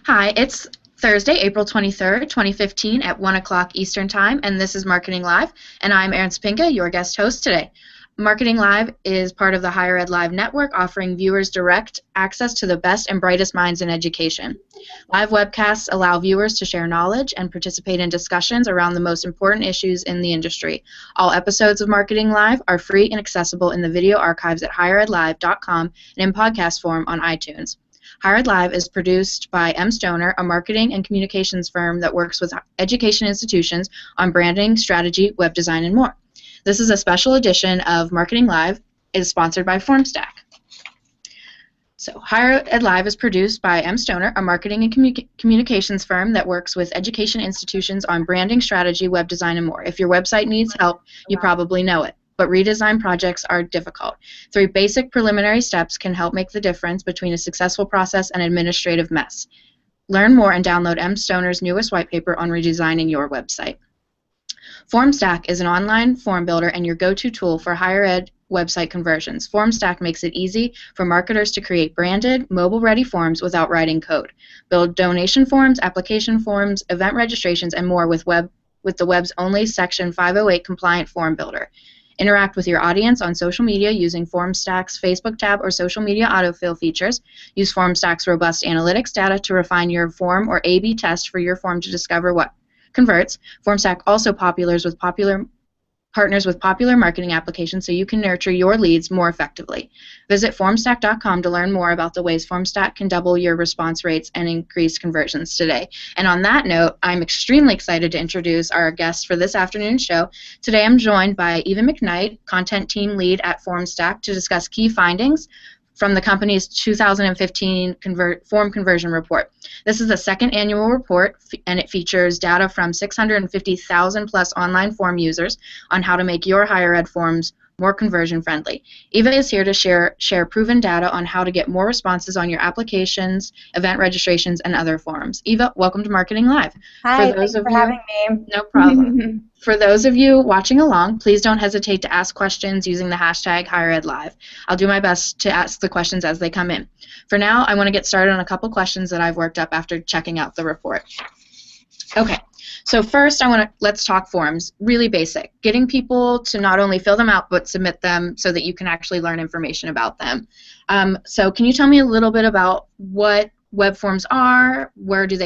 Hi, it's Thursday, April 23rd, 2015 at 1 o'clock Eastern Time, and this is Marketing Live, and I'm Erin Spinka, your guest host today. Marketing Live is part of the Higher Ed Live network, offering viewers direct access to the best and brightest minds in education. Live webcasts allow viewers to share knowledge and participate in discussions around the most important issues in the industry. All episodes of Marketing Live are free and accessible in the video archives at higheredlive.com and in podcast form on iTunes. Higher Ed Live is produced by M. Stoner, a marketing and communications firm that works with education institutions on branding, strategy, web design, and more. This is a special edition of Marketing Live. It is sponsored by Formstack. So Higher Ed Live is produced by M. Stoner, a marketing and communications firm that works with education institutions on branding, strategy, web design, and more. If your website needs help, you probably know it. But redesign projects are difficult. 3 basic preliminary steps can help make the difference between a successful process and an administrative mess. Learn more and download M. Stoner's newest white paper on redesigning your website. Formstack is an online form builder and your go-to tool for higher ed website conversions. Formstack makes it easy for marketers to create branded, mobile-ready forms without writing code. Build donation forms, application forms, event registrations, and more with the web's only Section 508 compliant form builder. Interact with your audience on social media using Formstack's Facebook tab or social media autofill features. Use Formstack's robust analytics data to refine your form or A/B test for your form to discover what converts. Formstack also partners with popular marketing applications so you can nurture your leads more effectively. Visit Formstack.com to learn more about the ways Formstack can double your response rates and increase conversions today. And on that note, I'm extremely excited to introduce our guest for this afternoon's show. Today I'm joined by Eva McKnight, Content Team Lead at Formstack, to discuss key findings from the company's 2015 Form Conversion Report. This is the second annual report, and it features data from 650,000 plus online form users on how to make your higher ed forms more conversion friendly. Eva is here to share proven data on how to get more responses on your applications, event registrations, and other forms. Eva, welcome to Marketing Live. Hi, thanks for having me. No problem. For those of you watching along, please don't hesitate to ask questions using the hashtag HigherEdLive. I'll do my best to ask the questions as they come in. For now, I want to get started on a couple questions that I've worked up after checking out the report. Okay. So first, let's talk forms. Really basic. Getting people to not only fill them out, but submit them so that you can actually learn information about them. So can you tell me a little bit about what web forms are, where do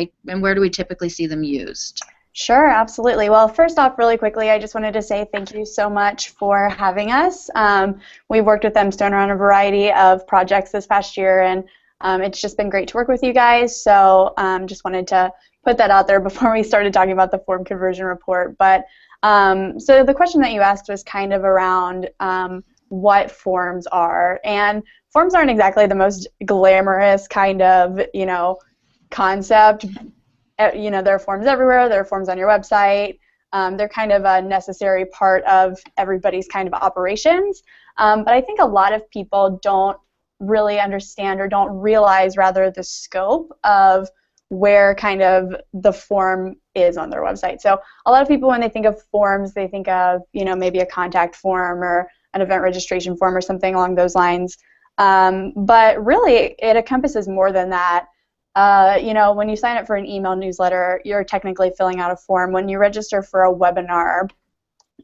we typically see them used? Sure, absolutely. Well, first off, really quickly, I just wanted to say thank you so much for having us. We've worked with M. Stoner on a variety of projects this past year, and it's just been great to work with you guys. So just wanted to put that out there before we started talking about the form conversion report. But so the question that you asked was kind of around what forms are, and forms aren't exactly the most glamorous kind of concept. There are forms everywhere. There are forms on your website. They're kind of a necessary part of everybody's kind of operations. But I think a lot of people don't really understand, or don't realize rather, the scope of where kind of the form is on their website. So a lot of people, when they think of forms, they think of maybe a contact form or an event registration form or something along those lines. But really, it encompasses more than that. When you sign up for an email newsletter, you're technically filling out a form. When you register for a webinar,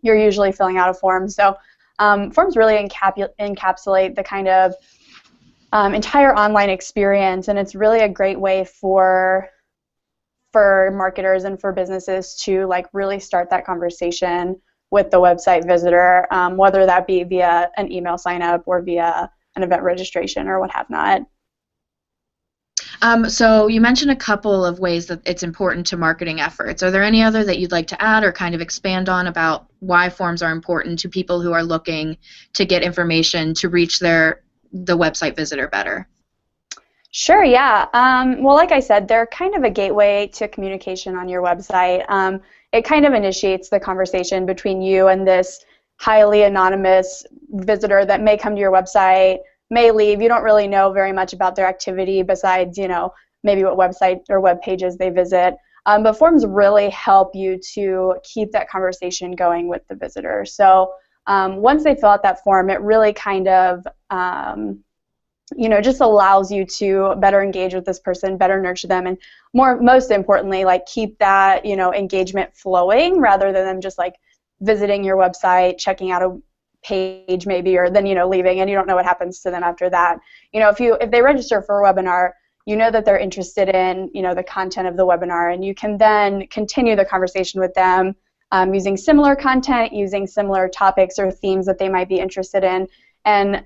you're usually filling out a form. So forms really encapsulate the kind of entire online experience, and it's really a great way for marketers and for businesses to really start that conversation with the website visitor, whether that be via an email sign up or via an event registration or what have not. So you mentioned a couple of ways that it's important to marketing efforts. Are there any other that you'd like to add or kind of expand on about why forms are important to people who are looking to get information to reach the website visitor better? Sure, yeah. Well, like I said, they're kind of a gateway to communication on your website. It kind of initiates the conversation between you and this highly anonymous visitor that may come to your website, may leave. You don't really know very much about their activity besides, maybe what website or web pages they visit. But forms really help you to keep that conversation going with the visitor. So once they fill out that form, it really kind of just allows you to better engage with this person, better nurture them, and most importantly, like keep that, engagement flowing rather than them just like visiting your website, checking out a page maybe, or then, leaving and you don't know what happens to them after that. If they register for a webinar, you know that they're interested in, the content of the webinar, and you can then continue the conversation with them using similar content, using similar topics or themes that they might be interested in. And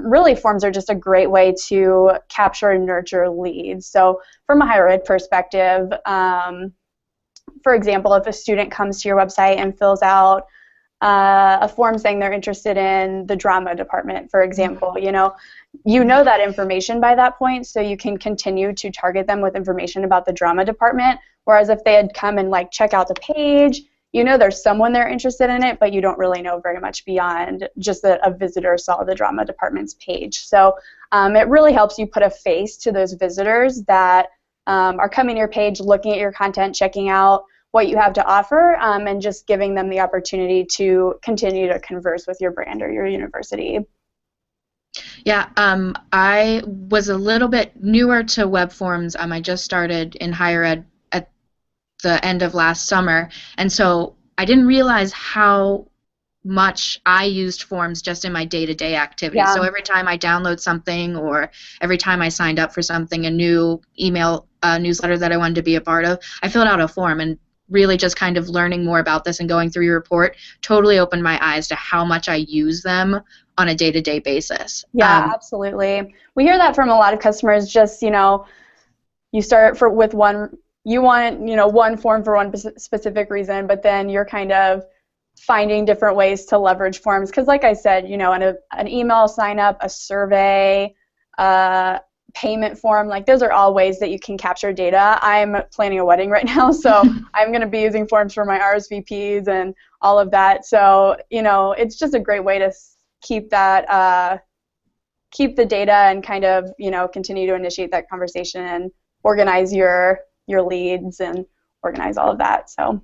really, forms are just a great way to capture and nurture leads. So from a higher ed perspective, for example, if a student comes to your website and fills out a form saying they're interested in the drama department, for example, you know that information by that point, so you can continue to target them with information about the drama department. Whereas if they had come and like check out the page, there's someone they're interested in it, but you don't really know very much beyond just that a visitor saw the drama department's page. So it really helps you put a face to those visitors that are coming to your page, looking at your content, checking out what you have to offer, and just giving them the opportunity to continue to converse with your brand or your university. Yeah, I was a little bit newer to web forms. I just started in higher ed at the end of last summer, and so I didn't realize how much I used forms just in my day-to-day activities. Yeah. So every time I download something or every time I signed up for something, a new email newsletter that I wanted to be a part of, I filled out a form, and really just kind of learning more about this and going through your report totally opened my eyes to how much I use them on a day-to-day basis. Yeah, absolutely. We hear that from a lot of customers. Just, you start with one, you want, one form for one specific reason, but then you're kind of finding different ways to leverage forms. Because like I said, an email sign up, a survey, payment form, like those are all ways that you can capture data. I'm planning a wedding right now, so I'm going to be using forms for my RSVPs and all of that. So, it's just a great way to keep that, keep the data and kind of, continue to initiate that conversation and organize your leads and organize all of that. So,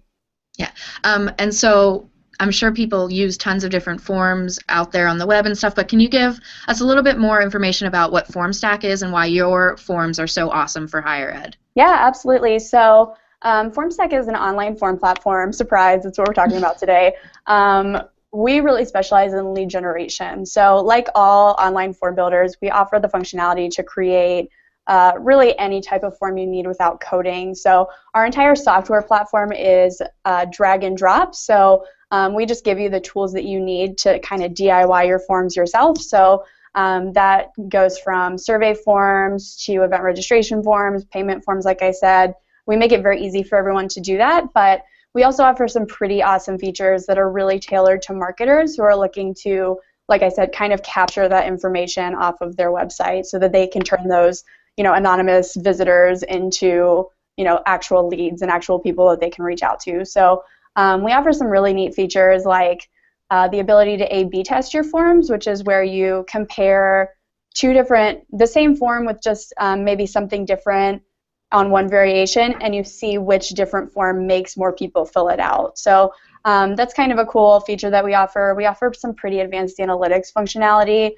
yeah, and so I'm sure people use tons of different forms out there on the web and stuff, but can you give us a little bit more information about what FormStack is and why your forms are so awesome for higher ed? Yeah, absolutely. So FormStack is an online form platform. Surprise, that's what we're talking about today. We really specialize in lead generation. So like all online form builders, we offer the functionality to create really any type of form you need without coding. So our entire software platform is drag and drop. So we just give you the tools that you need to kind of DIY your forms yourself. So that goes from survey forms to event registration forms, payment forms, like I said. We make it very easy for everyone to do that, but we also offer some pretty awesome features that are really tailored to marketers who are looking to, like I said, kind of capture that information off of their website so that they can turn those, anonymous visitors into, actual leads and actual people that they can reach out to. So we offer some really neat features like the ability to A/B test your forms, which is where you compare the same form with just maybe something different on one variation, and you see which different form makes more people fill it out. So that's kind of a cool feature that we offer. We offer some pretty advanced analytics functionality,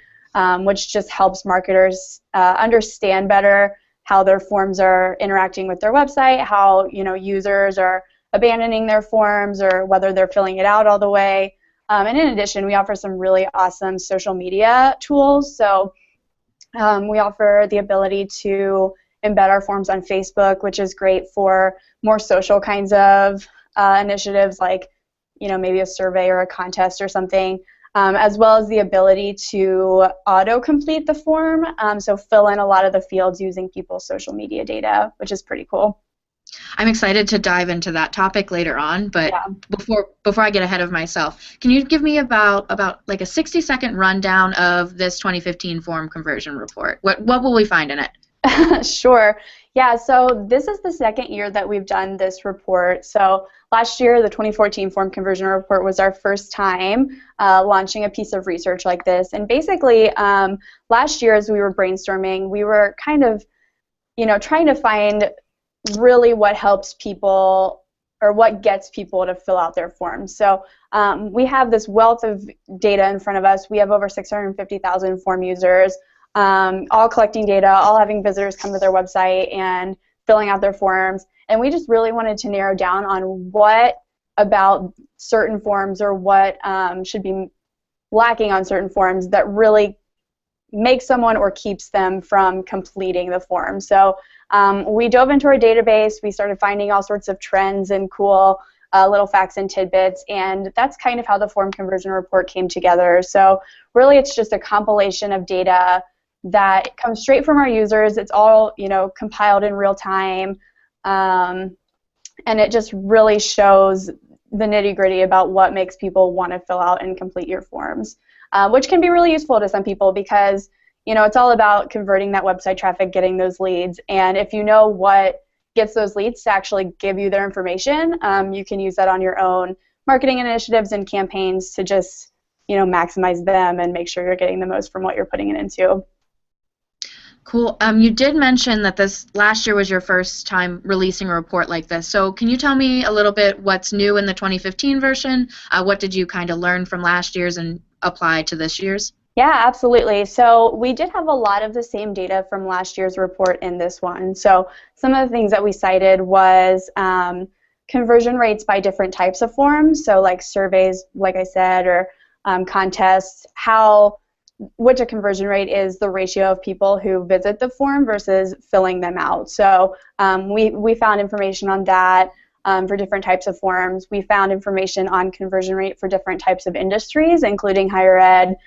which just helps marketers understand better how their forms are interacting with their website, how users are abandoning their forms or whether they're filling it out all the way. And in addition, we offer some really awesome social media tools. So we offer the ability to embed our forms on Facebook, which is great for more social kinds of initiatives like, maybe a survey or a contest or something, as well as the ability to auto-complete the form, so fill in a lot of the fields using people's social media data, which is pretty cool. I'm excited to dive into that topic later on, but before I get ahead of myself, can you give me about like a 60-second rundown of this 2015 form conversion report? What will we find in it? Sure. Yeah, so this is the second year that we've done this report. So last year, the 2014 form conversion report was our first time launching a piece of research like this. And basically, last year as we were brainstorming, we were kind of, trying to find really what helps people or what gets people to fill out their forms. So we have this wealth of data in front of us. We have over 650,000 form users. all collecting data, all having visitors come to their website and filling out their forms. And we just really wanted to narrow down on what about certain forms or what should be lacking on certain forms that really makes someone or keeps them from completing the form. So we dove into our database. We started finding all sorts of trends and cool little facts and tidbits, and that's kind of how the form conversion report came together. So really it's just a compilation of data that comes straight from our users. It's all, you know, compiled in real time, and it just really shows the nitty-gritty about what makes people want to fill out and complete your forms, which can be really useful to some people because, you know, it's all about converting that website traffic, getting those leads, and if you know what gets those leads to actually give you their information, you can use that on your own marketing initiatives and campaigns to just, you know, maximize them and make sure you're getting the most from what you're putting it into. Cool. You did mention that this last year was your first time releasing a report like this. So can you tell me a little bit what's new in the 2015 version? What did you kind of learn from last year's and apply to this year's? Yeah, absolutely. So we did have a lot of the same data from last year's report in this one. So some of the things that we cited was conversion rates by different types of forms. So like surveys, like I said, or contests, which a conversion rate is the ratio of people who visit the form versus filling them out. So we found information on that for different types of forms. We found information on conversion rate for different types of industries, including higher ed.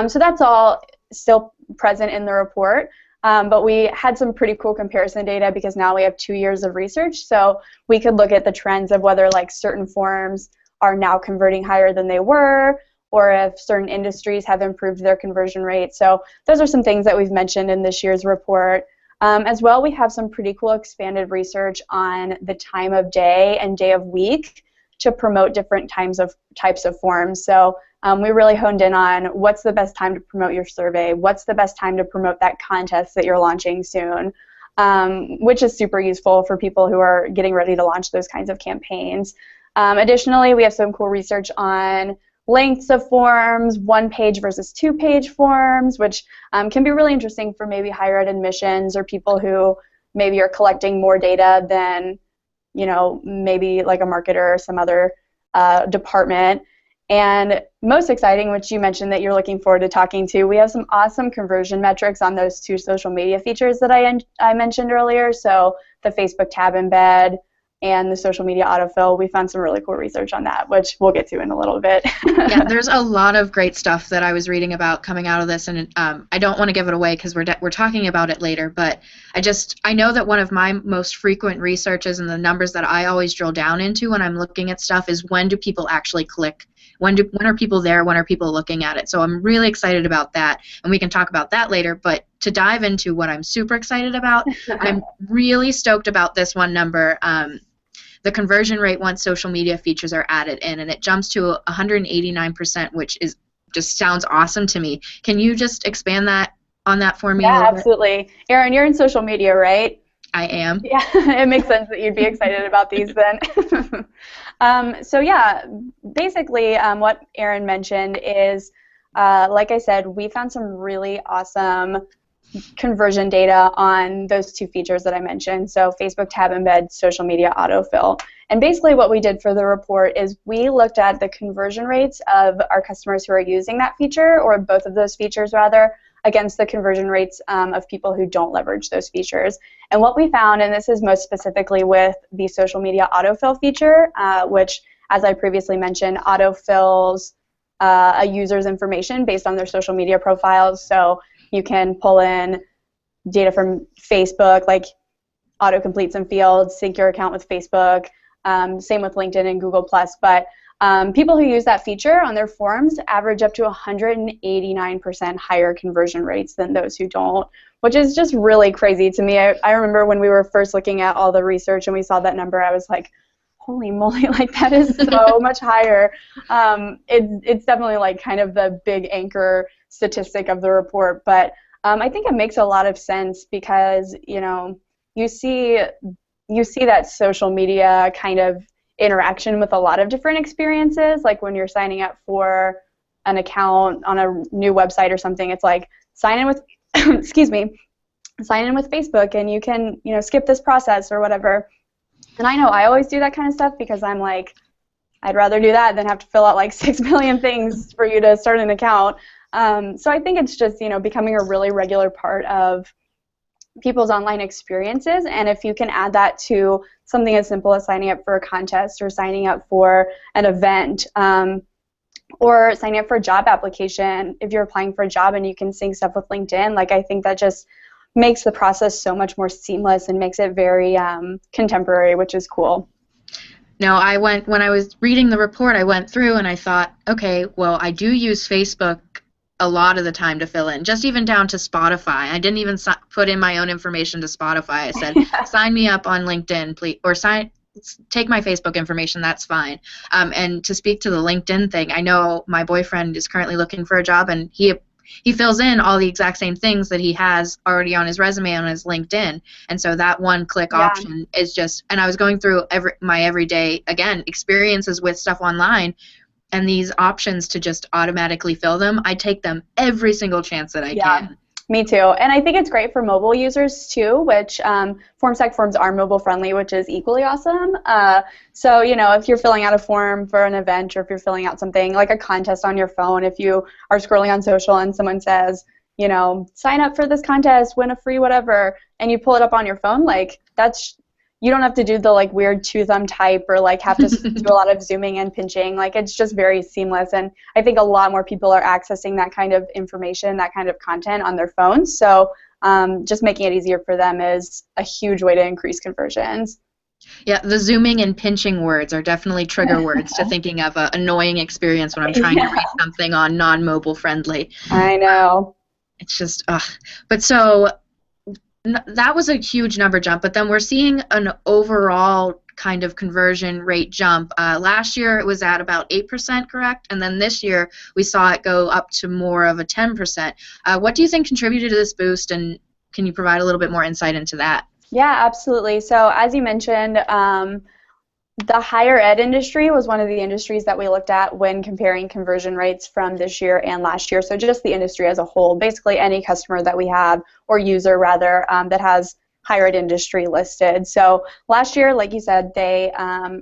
So that's all still present in the report. But we had some pretty cool comparison data because now we have 2 years of research. So we could look at the trends of whether like certain forms are now converting higher than they were, or if certain industries have improved their conversion rate. So those are some things that we've mentioned in this year's report. As well, we have some pretty cool expanded research on the time of day and day of week to promote different types of forms. So we really honed in on what's the best time to promote your survey, what's the best time to promote that contest that you're launching soon, which is super useful for people who are getting ready to launch those kinds of campaigns. Additionally, we have some cool research on lengths of forms, 1-page versus 2-page forms, which can be really interesting for maybe higher ed admissions or people who maybe are collecting more data than, you know, maybe like a marketer or some other department. And most exciting, which you mentioned that you're looking forward to talking to, we have some awesome conversion metrics on those 2 social media features that I mentioned earlier. So the Facebook tab embed and the social media autofill. We found some really cool research on that, which we'll get to in a little bit. Yeah, there's a lot of great stuff that I was reading about coming out of this, and I don't want to give it away because we're talking about it later, but I know that one of my most frequent researches and the numbers that I always drill down into when I'm looking at stuff is when do people actually click? When are people there? When are people looking at it? So I'm really excited about that, and we can talk about that later, but to dive into what I'm super excited about, I'm really stoked about this one number. The conversion rate once social media features are added in, and it jumps to 189%, which just sounds awesome to me. Can you just expand on that for me? Yeah, absolutely. Erin, you're in social media, right? I am. Yeah, it makes sense that you'd be excited about these then. So yeah, basically what Erin mentioned is, like I said, we found some really awesome conversion data on those 2 features that I mentioned, so Facebook tab embed, social media autofill. And basically what we did for the report is we looked at the conversion rates of our customers who are using that feature, or both of those features rather, against the conversion rates of people who don't leverage those features. And what we found, and this is most specifically with the social media autofill feature, which, as I previously mentioned, autofills a user's information based on their social media profiles. So you can pull in data from Facebook, like autocomplete some fields, sync your account with Facebook, same with LinkedIn and Google+. But people who use that feature on their forms average up to 189% higher conversion rates than those who don't, which is just really crazy to me. I remember when we were first looking at all the research and we saw that number, I was like, holy moly, like that is so much higher. It's definitely like kind of the big anchor statistic of the report, but I think it makes a lot of sense because, you know, you see that social media kind of interaction with a lot of different experiences. Like when you're signing up for an account on a new website or something, it's like sign in with excuse me, sign in with Facebook and you can, skip this process or whatever. And I know I always do that kind of stuff because I'm like, I'd rather do that than have to fill out like 6 million things for you to start an account. So I think it's just, becoming a really regular part of people's online experiences. And if you can add that to something as simple as signing up for a contest or signing up for an event, or signing up for a job application, if you're applying for a job and you can sync stuff with LinkedIn, like I think that just makes the process so much more seamless and makes it very contemporary, which is cool. No, when I was reading the report, I went through and I thought, okay, well, I do use Facebook a lot of the time to fill in, just even down to Spotify. I didn't even put in my own information to Spotify. I said, sign me up on LinkedIn, please, or take my Facebook information, that's fine. And to speak to the LinkedIn thing, I know my boyfriend is currently looking for a job, and he fills in all the exact same things that he has already on his resume on his LinkedIn. And so that one-click option is just, and I was going through my everyday, again, experiences with stuff online, and these options to just automatically fill them, I take them every single chance that I can. Me too. And I think it's great for mobile users too, which FormStack forms are mobile friendly, which is equally awesome. So, if you're filling out a form for an event, or if you're filling out something like a contest on your phone, if you are scrolling on social and someone says, sign up for this contest, win a free whatever, and you pull it up on your phone, like you don't have to do the like weird two-thumb type or like have to do a lot of zooming and pinching. Like it's just very seamless, and I think a lot more people are accessing that kind of information, that kind of content on their phones. So just making it easier for them is a huge way to increase conversions. Yeah, the zooming and pinching words are definitely trigger words to thinking of an annoying experience when I'm trying to read something on non-mobile friendly. I know. It's just, But so that was a huge number jump, but then we're seeing an overall kind of conversion rate jump. Last year it was at about 8%, correct? And then this year we saw it go up to more of a 10%. What do you think contributed to this boost, and can you provide a little bit more insight into that? Yeah, absolutely. So as you mentioned, the higher ed industry was one of the industries that we looked at when comparing conversion rates from this year and last year. So just the industry as a whole, basically any customer that we have, or user rather, that has higher ed industry listed. So last year, like you said, they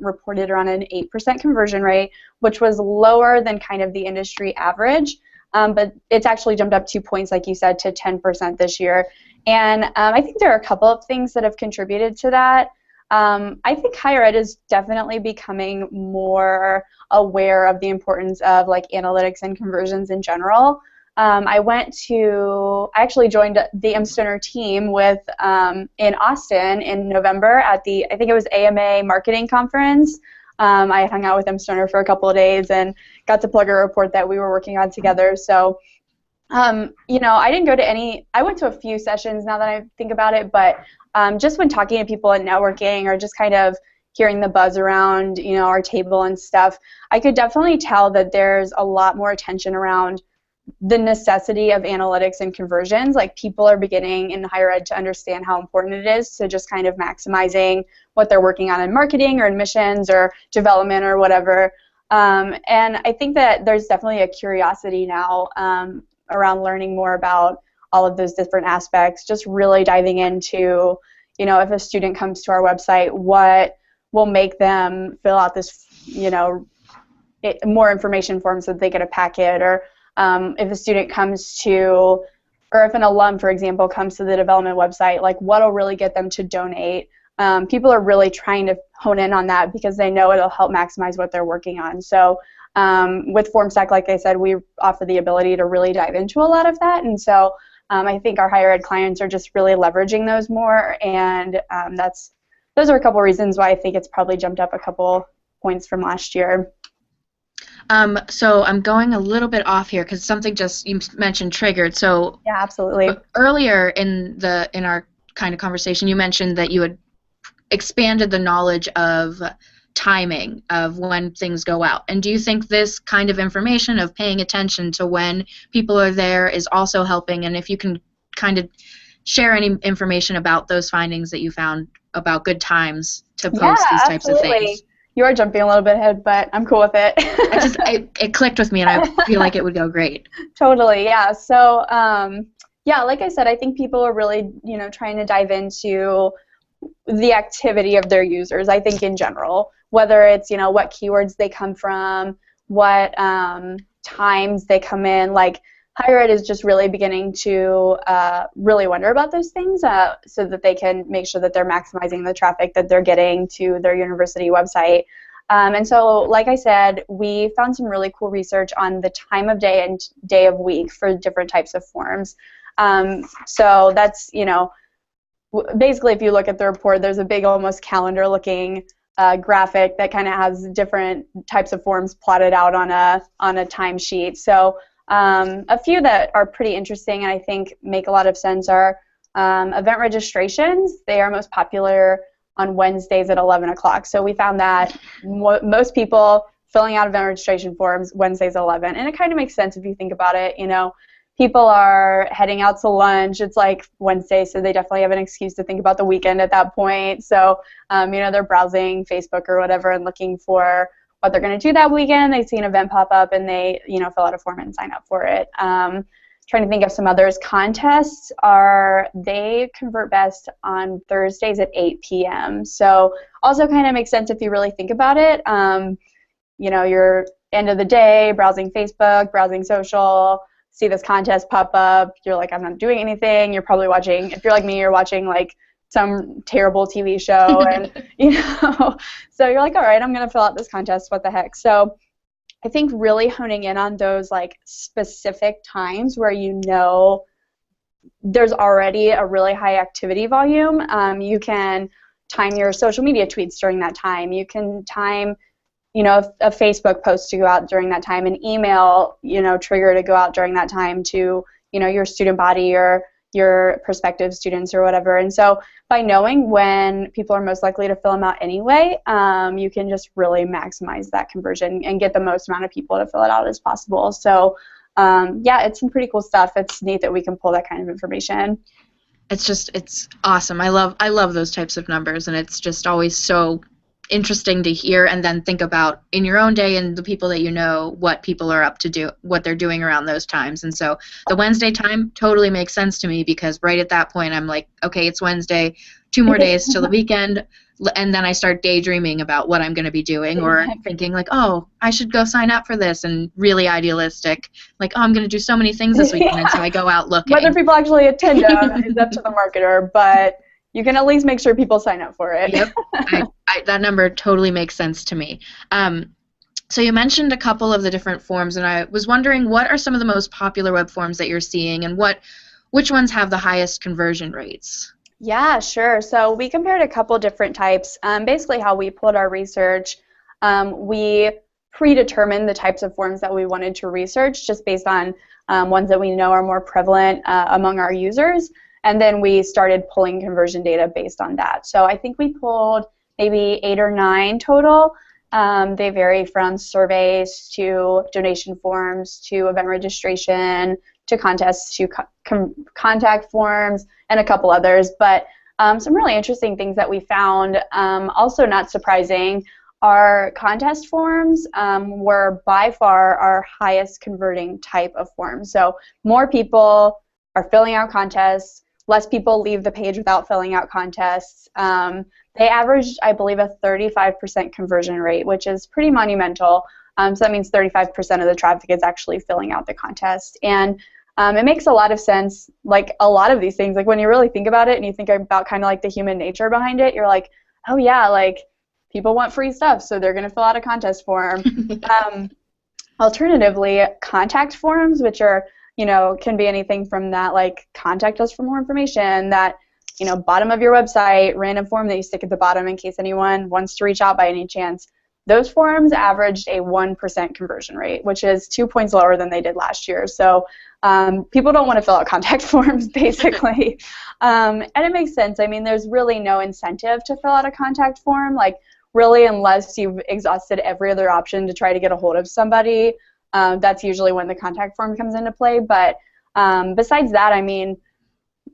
reported around an 8% conversion rate, which was lower than kind of the industry average. But it's actually jumped up 2 points, like you said, to 10% this year. And I think there are a couple of things that have contributed to that. I think higher ed is definitely becoming more aware of the importance of like analytics and conversions in general. I actually joined the mStoner team in Austin in November at I think it was AMA marketing conference. I hung out with mStoner for a couple of days and got to plug a report that we were working on together. So, I didn't go to I went to a few sessions now that I think about it, but just when talking to people and networking, or just kind of hearing the buzz around, our table and stuff, I could definitely tell that there's a lot more attention around the necessity of analytics and conversions. Like people are beginning in higher ed to understand how important it is to just kind of maximizing what they're working on in marketing or admissions or development or whatever. And I think that there's definitely a curiosity now around learning more about all of those different aspects, just really diving into, if a student comes to our website, what will make them fill out this, more information form so that they get a packet, or if a student or if an alum, for example, comes to the development website, like what will really get them to donate. People are really trying to hone in on that because they know it'll help maximize what they're working on. So with FormStack, like I said, we offer the ability to really dive into a lot of that, and so I think our higher ed clients are just really leveraging those more, and those are a couple reasons why I think it's probably jumped up a couple points from last year. So I'm going a little bit off here because something you mentioned triggered. So yeah, absolutely. Earlier in our kind of conversation, you mentioned that you had expanded the knowledge of timing of when things go out. And do you think this kind of information of paying attention to when people are there is also helping? And if you can kind of share any information about those findings that you found about good times to post these types of things. You are jumping a little bit ahead, but I'm cool with it. It clicked with me, and I feel like it would go great. Totally, yeah. So Yeah, like I said, I think people are really, trying to dive into the activity of their users, I think in general, whether it's, what keywords they come from, what times they come in, like higher ed is just really beginning to really wonder about those things so that they can make sure that they're maximizing the traffic that they're getting to their university website. And so, like I said, we found some really cool research on the time of day and day of week for different types of forms. So that's, basically if you look at the report, there's a big almost calendar-looking graphic that kind of has different types of forms plotted out on a timesheet. So a few that are pretty interesting and I think make a lot of sense are event registrations. They are most popular on Wednesdays at 11 o'clock. So we found that most people filling out event registration forms Wednesdays at 11. And it kind of makes sense if you think about it. People are heading out to lunch. It's like Wednesday, so they definitely have an excuse to think about the weekend at that point. So, they're browsing Facebook or whatever and looking for what they're going to do that weekend. They see an event pop up and they, fill out a form and sign up for it. Trying to think of some others. Contests they convert best on Thursdays at 8 p.m. So also kind of makes sense if you really think about it. You're end of the day, browsing Facebook, browsing social, see this contest pop up, you're like, I'm not doing anything. You're probably watching, if you're like me, you're watching like some terrible TV show and so you're like, all right, I'm gonna fill out this contest, what the heck. So I think really honing in on those like specific times where there's already a really high activity volume. You can time your social media tweets during that time. You can time a Facebook post to go out during that time, an email, trigger to go out during that time to, your student body or your prospective students or whatever. And so by knowing when people are most likely to fill them out anyway, you can just really maximize that conversion and get the most amount of people to fill it out as possible. So it's some pretty cool stuff. It's neat that we can pull that kind of information. It's awesome. I love those types of numbers, and it's just always so interesting to hear and then think about in your own day and the people that what people are up to do, what they're doing around those times. And so the Wednesday time totally makes sense to me because right at that point I'm like, okay, it's Wednesday, 2 more days till the weekend, and then I start daydreaming about what I'm going to be doing or thinking like, oh, I should go sign up for this, and really idealistic, like, oh, I'm going to do so many things this weekend. And so I go out looking. Whether people actually attend is up to the marketer, but you can at least make sure people sign up for it. Yep. That number totally makes sense to me. So you mentioned a couple of the different forms, and I was wondering what are some of the most popular web forms that you're seeing, and which ones have the highest conversion rates? Yeah, sure. So we compared a couple different types. Basically how we pulled our research, we predetermined the types of forms that we wanted to research just based on ones that we know are more prevalent among our users. And then we started pulling conversion data based on that. So I think we pulled maybe 8 or 9 total. They vary from surveys to donation forms to event registration to contests to contact forms and a couple others. But some really interesting things that we found, also not surprising, our contest forms were by far our highest converting type of form. So more people are filling out contests. Less people leave the page without filling out contests. They averaged, I believe, a 35% conversion rate, which is pretty monumental. So that means 35% of the traffic is actually filling out the contest. And it makes a lot of sense, like a lot of these things, like when you really think about it and you think about kind of like the human nature behind it, you're like, oh yeah, like people want free stuff, so they're going to fill out a contest form. Alternatively, contact forms, which are can be anything from that, like contact us for more information, that, bottom of your website, random form that you stick at the bottom in case anyone wants to reach out by any chance. Those forms averaged a 1% conversion rate, which is 2 points lower than they did last year. So people don't want to fill out contact forms, basically. And it makes sense. I mean, there's really no incentive to fill out a contact form, like really, unless you've exhausted every other option to try to get a hold of somebody. That's usually when the contact form comes into play. But besides that, I mean,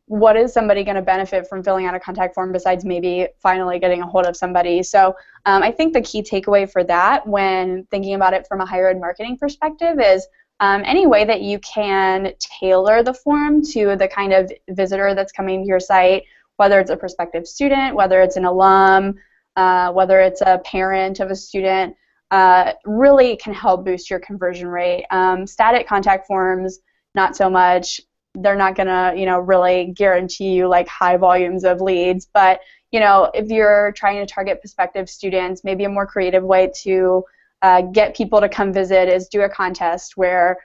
what is somebody going to benefit from filling out a contact form besides maybe finally getting a hold of somebody? So I think the key takeaway for that when thinking about it from a higher ed marketing perspective is any way that you can tailor the form to the kind of visitor that's coming to your site, whether it's a prospective student, whether it's an alum, whether it's a parent of a student, really can help boost your conversion rate. Static contact forms, not so much. They're not going to, really guarantee you like high volumes of leads. But, if you're trying to target prospective students, maybe a more creative way to get people to come visit is do a contest where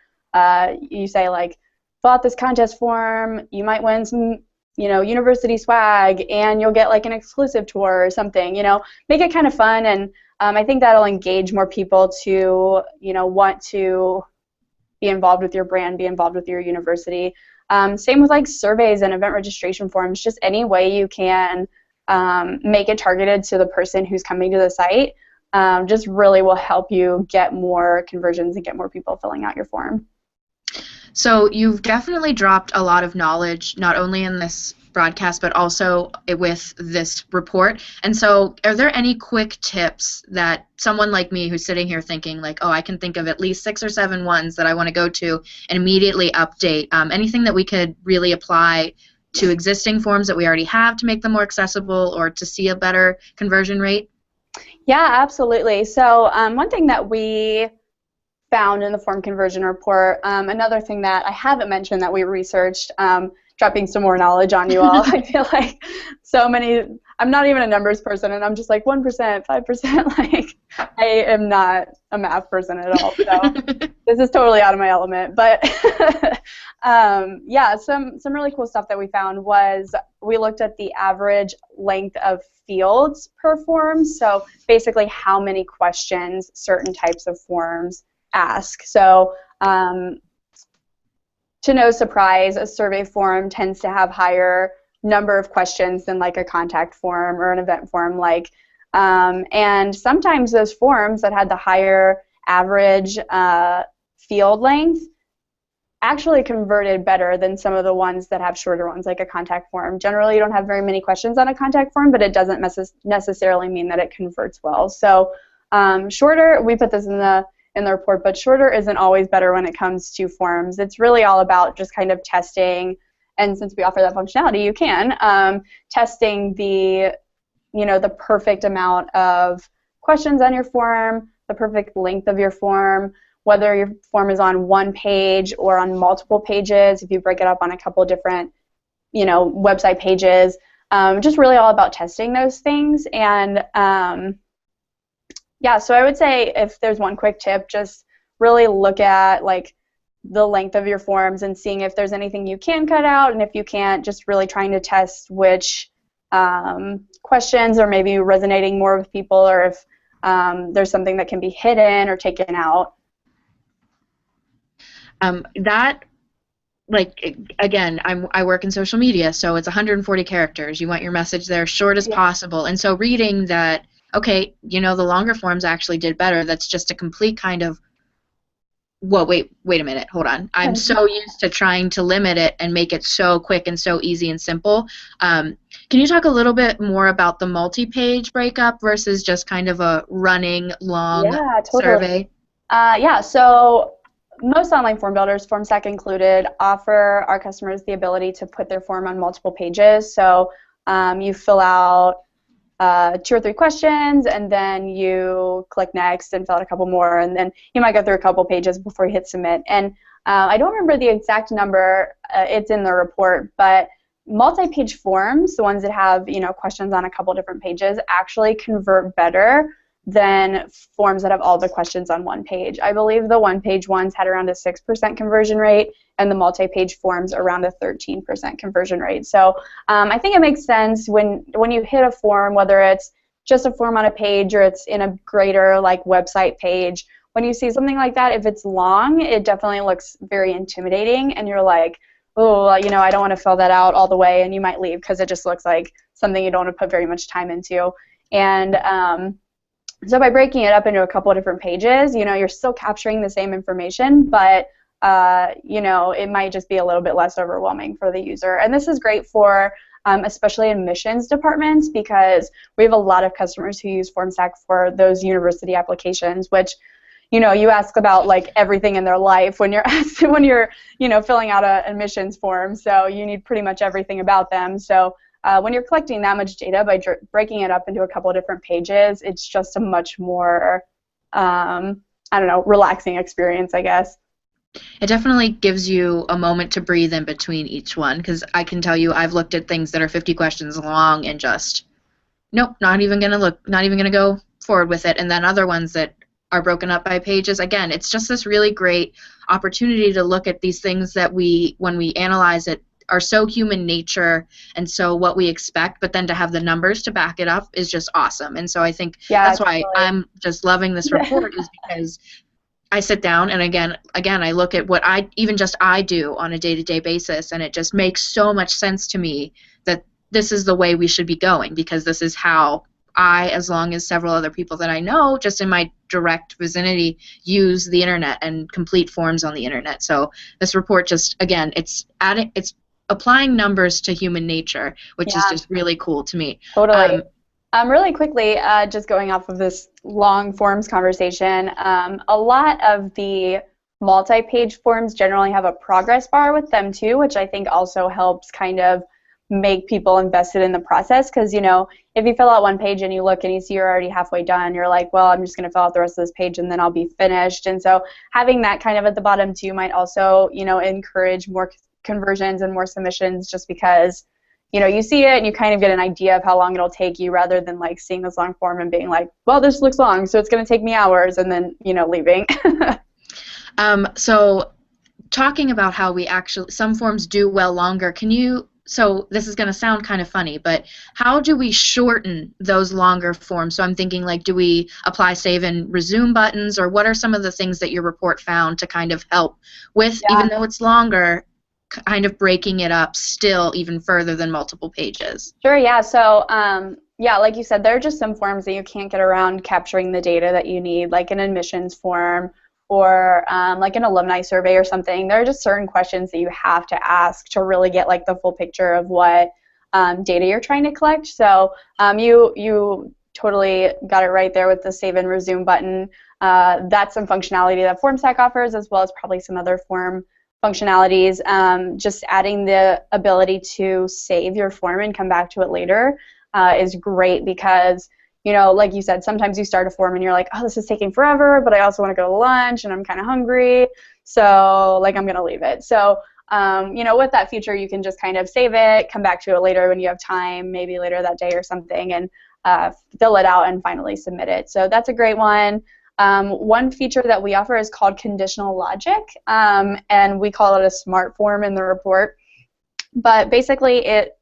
you say like, fill out this contest form, you might win some, university swag, and you'll get like an exclusive tour or something. Make it kind of fun, and I think that'll engage more people to, want to be involved with your brand, be involved with your university. Same with like surveys and event registration forms. Just any way you can make it targeted to the person who's coming to the site, just really will help you get more conversions and get more people filling out your form. So you've definitely dropped a lot of knowledge, not only in this broadcast, but also with this report. And so are there any quick tips that someone like me who's sitting here thinking like, oh, I can think of at least 6 or 7 ones that I want to go to and immediately update, anything that we could really apply to existing forms that we already have to make them more accessible or to see a better conversion rate? Yeah, absolutely. So one thing that we found in the form conversion report, another thing that I haven't mentioned that we researched, dropping some more knowledge on you all. I feel like so many, I'm not even a numbers person, and I'm just like 1%, 5%, like I am not a math person at all, so this is totally out of my element. But yeah, some really cool stuff that we found was we looked at the average length of fields per form, so basically how many questions certain types of forms ask. So to no surprise, a survey form tends to have higher number of questions than like a contact form or an event form, and sometimes those forms that had the higher average field length actually converted better than some of the ones that have shorter ones, like a contact form. Generally, you don't have very many questions on a contact form, but it doesn't necessarily mean that it converts well. So shorter, we put this in the report, but shorter isn't always better when it comes to forms. It's really all about just kind of testing, and since we offer that functionality, you can testing the perfect amount of questions on your form, the perfect length of your form, whether your form is on one page or on multiple pages, if you break it up on a couple different website pages. Just really all about testing those things. And yeah, so I would say if there's one quick tip, just really look at like the length of your forms and seeing if there's anything you can cut out, and if you can't, just really trying to test which questions are maybe resonating more with people, or if there's something that can be hidden or taken out. That, like, again, I work in social media, so it's 140 characters. You want your message there short as possible, and so reading that, okay, the longer forms actually did better. That's just a complete kind of, whoa, wait a minute, hold on. I'm so used to trying to limit it and make it so quick and so easy and simple. Can you talk a little bit more about the multi-page breakup versus just kind of a running long survey? Yeah, so most online form builders, FormStack included, offer our customers the ability to put their form on multiple pages. So you fill out 2 or 3 questions, and then you click next and fill out a couple more, and then you might go through a couple pages before you hit submit. And I don't remember the exact number, it's in the report, but multi-page forms, the ones that have questions on a couple different pages, actually convert better than forms that have all the questions on one page. I believe the one-page ones had around a 6% conversion rate, and the multi-page forms around a 13% conversion rate. So I think it makes sense when you hit a form, whether it's just a form on a page or it's in a greater like website page, when you see something like that, if it's long, it definitely looks very intimidating, and you're like, oh, I don't want to fill that out all the way, and you might leave because it just looks like something you don't want to put very much time into. And so by breaking it up into a couple of different pages, you're still capturing the same information, but it might just be a little bit less overwhelming for the user. And this is great for especially admissions departments, because we have a lot of customers who use FormStack for those university applications, which you ask about like everything in their life when you're when you're filling out an admissions form. So you need pretty much everything about them. So when you're collecting that much data by breaking it up into a couple of different pages, it's just a much more I don't know, relaxing experience, I guess. It definitely gives you a moment to breathe in between each one, because I can tell you I've looked at things that are 50 questions long and just, nope, not even going to look, not even going to go forward with it. And then other ones that are broken up by pages. Again, it's just this really great opportunity to look at these things that when we analyze it, are so human nature and so what we expect, but then to have the numbers to back it up is just awesome. And so I think that's why I'm just loving this report is because I sit down and again I look at what I do on a day-to-day basis, and it just makes so much sense to me that this is the way we should be going, because this is how I, as long as several other people that I know just in my direct vicinity, use the internet and complete forms on the internet. So this report just, again, it's applying numbers to human nature, which is just really cool to me. Totally. Really quickly, just going off of this long forms conversation, a lot of the multi-page forms generally have a progress bar with them too, which I think also helps kind of make people invested in the process, because if you fill out one page and you look and you see you're already halfway done, you're like, well, I'm just going to fill out the rest of this page and then I'll be finished. And so having that kind of at the bottom too might also encourage more conversions and more submissions, just because you see it and you kind of get an idea of how long it'll take you, rather than like seeing this long form and being like, well, this looks long, so it's going to take me hours, and then leaving. So talking about how some forms do well longer, so this is going to sound kind of funny, but how do we shorten those longer forms? So I'm thinking, like, do we apply save and resume buttons, or what are some of the things that your report found to kind of help with, even though it's longer, kind of breaking it up still even further than multiple pages? Sure, yeah. So, like you said, there are just some forms that you can't get around capturing the data that you need, like an admissions form or like an alumni survey or something. There are just certain questions that you have to ask to really get like the full picture of what data you're trying to collect. So you totally got it right there with the save and resume button. That's some functionality that FormStack offers, as well as probably some other form functionalities. Just adding the ability to save your form and come back to it later is great, because like you said, sometimes you start a form and you're like, oh, this is taking forever, but I also want to go to lunch and I'm kind of hungry, so like I'm going to leave it. So with that feature, you can just kind of save it, come back to it later when you have time, maybe later that day or something, and fill it out and finally submit it. So that's a great one. One feature that we offer is called conditional logic, and we call it a smart form in the report. But basically it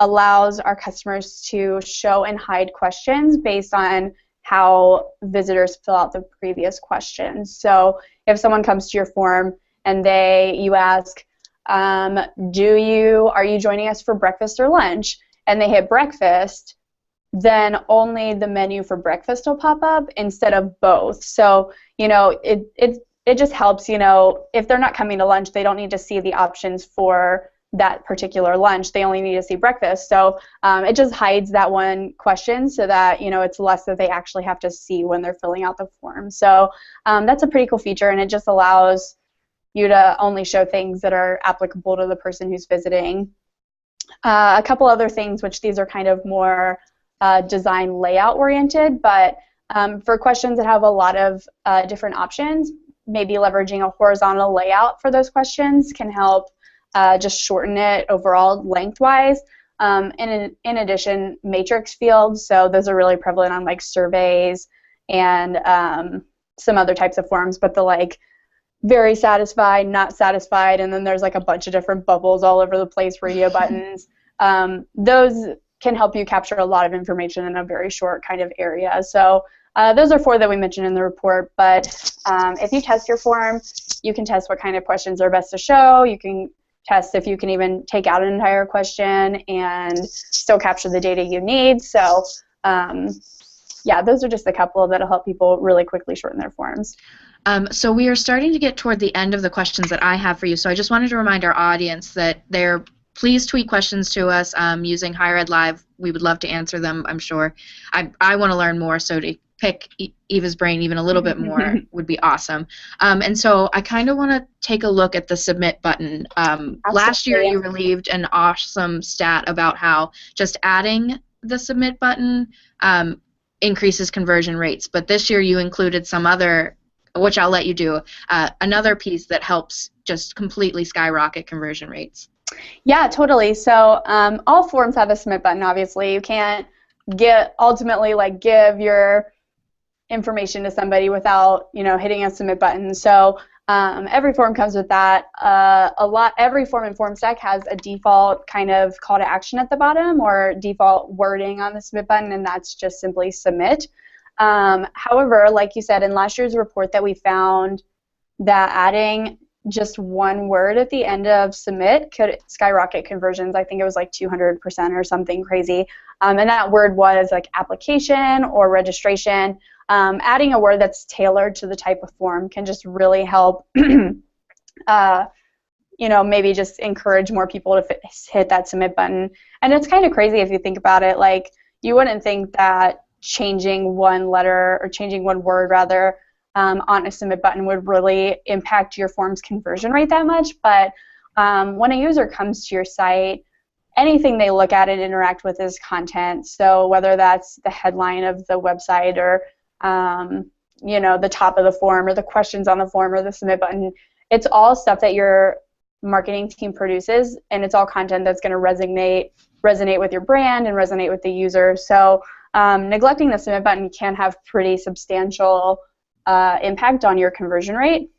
allows our customers to show and hide questions based on how visitors fill out the previous questions. So if someone comes to your form and you ask, are you joining us for breakfast or lunch? And they hit breakfast, then only the menu for breakfast will pop up instead of both. So, it just helps, if they're not coming to lunch, they don't need to see the options for that particular lunch. They only need to see breakfast. So it just hides that one question so that, it's less that they actually have to see when they're filling out the form. So that's a pretty cool feature, and it just allows you to only show things that are applicable to the person who's visiting. A couple other things, which these are kind of more design layout oriented, but for questions that have a lot of different options, maybe leveraging a horizontal layout for those questions can help just shorten it overall lengthwise. In addition, matrix fields, so those are really prevalent on like surveys and some other types of forms, but the like very satisfied, not satisfied, and then there's like a bunch of different bubbles all over the place, radio buttons. Those can help you capture a lot of information in a very short kind of area. So those are 4 that we mentioned in the report, but if you test your form, you can test what kind of questions are best to show. You can test if you can even take out an entire question and still capture the data you need. So those are just a couple that'll help people really quickly shorten their forms. So we are starting to get toward the end of the questions that I have for you. So I just wanted to remind our audience that please tweet questions to us using Higher Ed Live. We would love to answer them, I'm sure. I want to learn more, so pick Eva's brain even a little bit more would be awesome. And so I kind of want to take a look at the submit button. Last year you relieved an awesome stat about how just adding the submit button increases conversion rates, but this year you included some other, which I'll let you do, another piece that helps just completely skyrocket conversion rates. Yeah, totally. So all forms have a submit button, obviously. You can't ultimately give your information to somebody without, hitting a submit button. So every form comes with that. Every form in FormStack has a default kind of call to action at the bottom or default wording on the submit button, and that's just simply submit. However, like you said, in last year's report that we found that adding just one word at the end of submit could skyrocket conversions. I think it was 200% or something crazy. And that word was application or registration. Adding a word that's tailored to the type of form can just really help, maybe just encourage more people to hit that submit button. And it's kind of crazy if you think about it. You wouldn't think that changing one letter or changing one word rather on a submit button would really impact your form's conversion rate that much, but when a user comes to your site, anything they look at and interact with is content. So whether that's the headline of the website or the top of the form or the questions on the form or the submit button, it's all stuff that your marketing team produces, and it's all content that's going to resonate with your brand and resonate with the user. So neglecting the submit button can have pretty substantial impact on your conversion rate.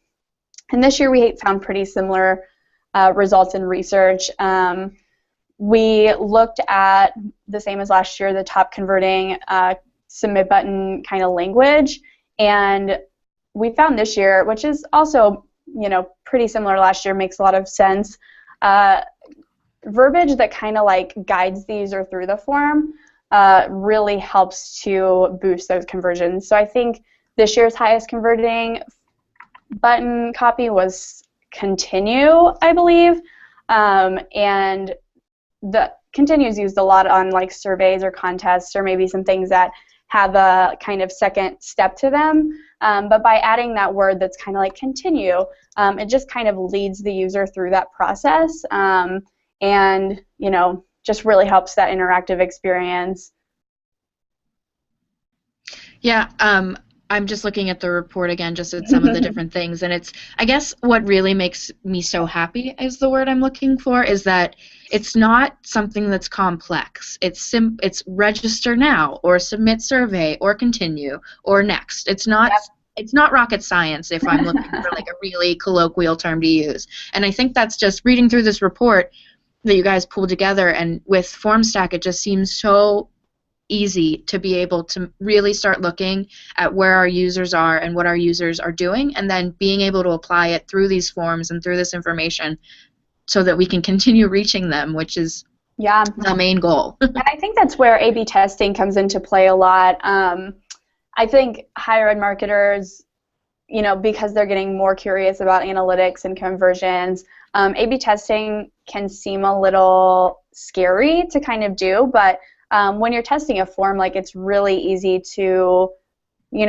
And this year we found pretty similar results in research. We looked at, the same as last year, the top converting submit button kind of language, and we found this year, which is also pretty similar to last year, makes a lot of sense, verbiage that kind of guides the user through the form really helps to boost those conversions. So I think this year's highest converting button copy was continue, I believe, and the continue is used a lot on surveys or contests or maybe some things that have a kind of second step to them. But by adding that word that's kind of continue, it just kind of leads the user through that process, and just really helps that interactive experience. Yeah. I'm just looking at the report again, just at some of the different things, and I guess what really makes me so happy is the word I'm looking for, is that it's not something that's complex. It's register now, or submit survey, or continue, or next. It's not rocket science if I'm looking for a really colloquial term to use. And I think that's just reading through this report that you guys pulled together, and with FormStack it just seems so easy to be able to really start looking at where our users are and what our users are doing, and then being able to apply it through these forms and through this information so that we can continue reaching them, which is the main goal. And I think that's where A/B testing comes into play a lot. I think higher ed marketers, because they're getting more curious about analytics and conversions, A/B testing can seem a little scary to kind of do, but when you're testing a form, it's really easy to,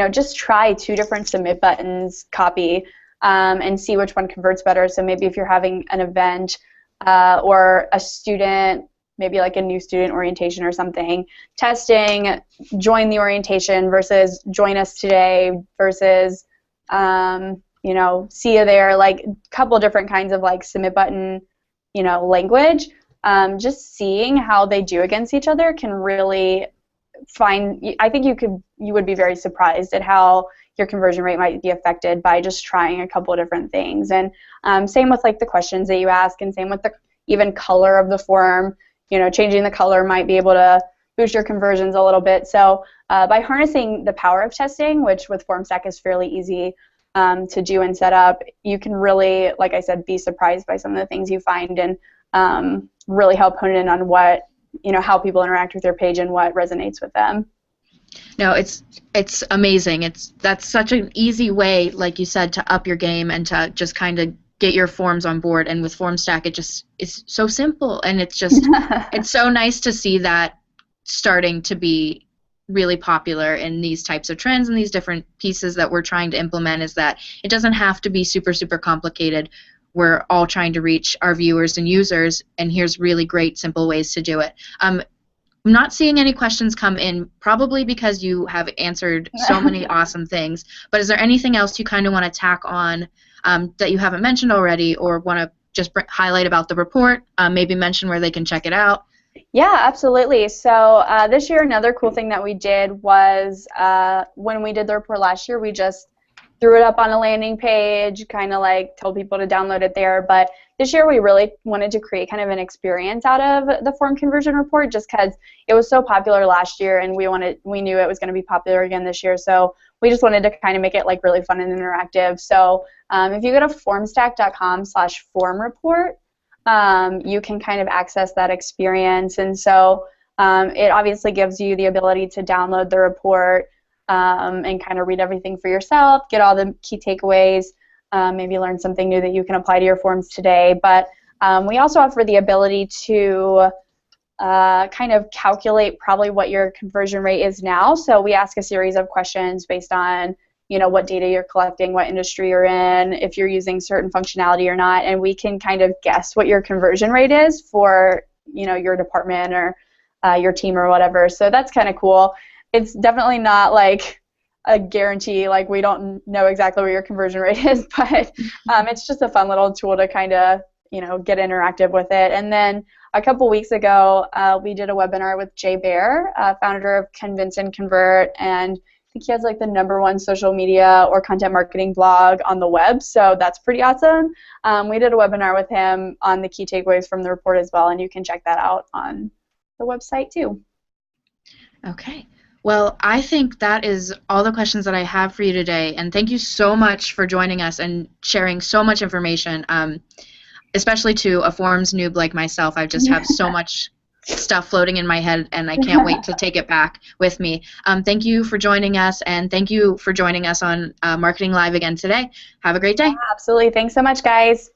just try 2 different submit buttons copy and see which one converts better. So maybe if you're having an event or a student, maybe a new student orientation or something, testing join the orientation versus join us today versus, see you there, a couple different kinds of submit button, language. Just seeing how they do against each other can really I think you would be very surprised at how your conversion rate might be affected by just trying a couple of different things. And same with the questions that you ask, and same with the even color of the form. Changing the color might be able to boost your conversions a little bit. So by harnessing the power of testing, which with FormStack is fairly easy to do and set up, you can really, like I said, be surprised by some of the things you find, and really help hone in on what, how people interact with your page and what resonates with them. No, it's amazing. That's such an easy way, like you said, to up your game and to just kind of get your forms on board. And with FormStack, it just is so simple, and it's just it's so nice to see that starting to be really popular in these types of trends and these different pieces that we're trying to implement is that it doesn't have to be super, super complicated. We're all trying to reach our viewers and users, and here's really great, simple ways to do it. I'm not seeing any questions come in, probably because you have answered so many awesome things, but is there anything else you kind of want to tack on that you haven't mentioned already, or want to just highlight about the report, maybe mention where they can check it out? Yeah, absolutely. So this year, another cool thing that we did was when we did the report last year, we just threw it up on a landing page, kind of like told people to download it there. But this year, we really wanted to create kind of an experience out of the form conversion report, just because it was so popular last year, and we knew it was going to be popular again this year. So we just wanted to kind of make it like really fun and interactive. So if you go to formstack.com/form report, you can kind of access that experience. And so it obviously gives you the ability to download the report and kind of read everything for yourself, get all the key takeaways, maybe learn something new that you can apply to your forms today. But we also offer the ability to kind of calculate probably what your conversion rate is now. So we ask a series of questions based on what data you're collecting, what industry you're in, if you're using certain functionality or not, and we can kind of guess what your conversion rate is for, your department or your team or whatever. So that's kind of cool. It's definitely not like a guarantee, like we don't know exactly what your conversion rate is, but it's just a fun little tool to kind of, get interactive with it. And then a couple weeks ago, we did a webinar with Jay Baer, founder of Convince and Convert, and I think he has like the #1 social media or content marketing blog on the web, so that's pretty awesome. We did a webinar with him on the key takeaways from the report as well, and you can check that out on the website too. Okay. Well, I think that is all the questions that I have for you today, and thank you so much for joining us and sharing so much information, especially to a forms noob like myself. I just have so much stuff floating in my head, and I can't wait to take it back with me. Thank you for joining us, and thank you for joining us on Marketing Live again today. Have a great day. Absolutely. Thanks so much, guys.